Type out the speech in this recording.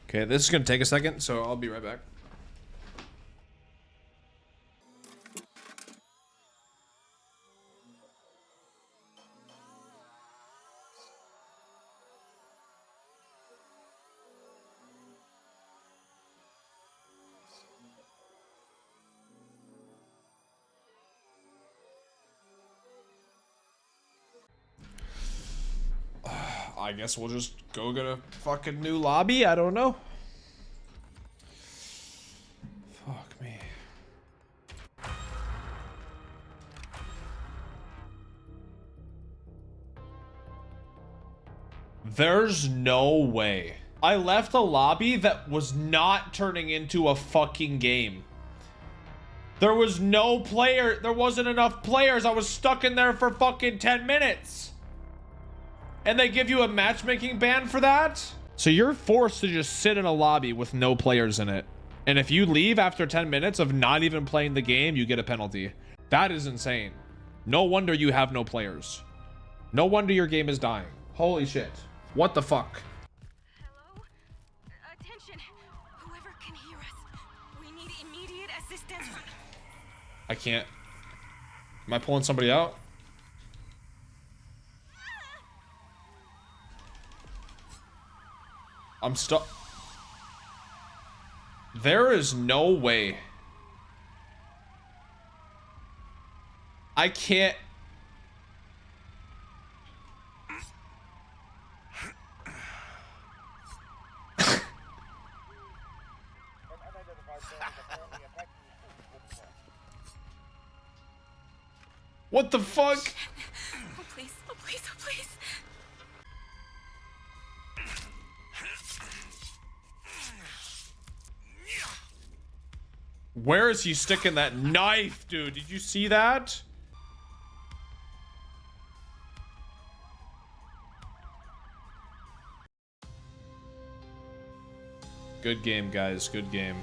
Okay, this is gonna take a second, so I'll be right back. I guess we'll just go get a fucking new lobby. I don't know. Fuck me. There's no way. I left a lobby that was not turning into a fucking game. There was no player. There wasn't enough players. I was stuck in there for fucking 10 minutes. And they give you a matchmaking ban for that? So you're forced to just sit in a lobby with no players in it. And if you leave after 10 minutes of not even playing the game, you get a penalty. That is insane. No wonder you have no players. No wonder your game is dying. Holy shit. What the fuck? Hello? Attention. Whoever can hear us. We need immediate assistance from... I can't. Am I pulling somebody out? I'm stuck. There is no way. I can't. What the fuck? Oh, please. Oh, please. Oh, please. Where is he sticking that knife, dude? Did you see that? Good game, guys. Good game.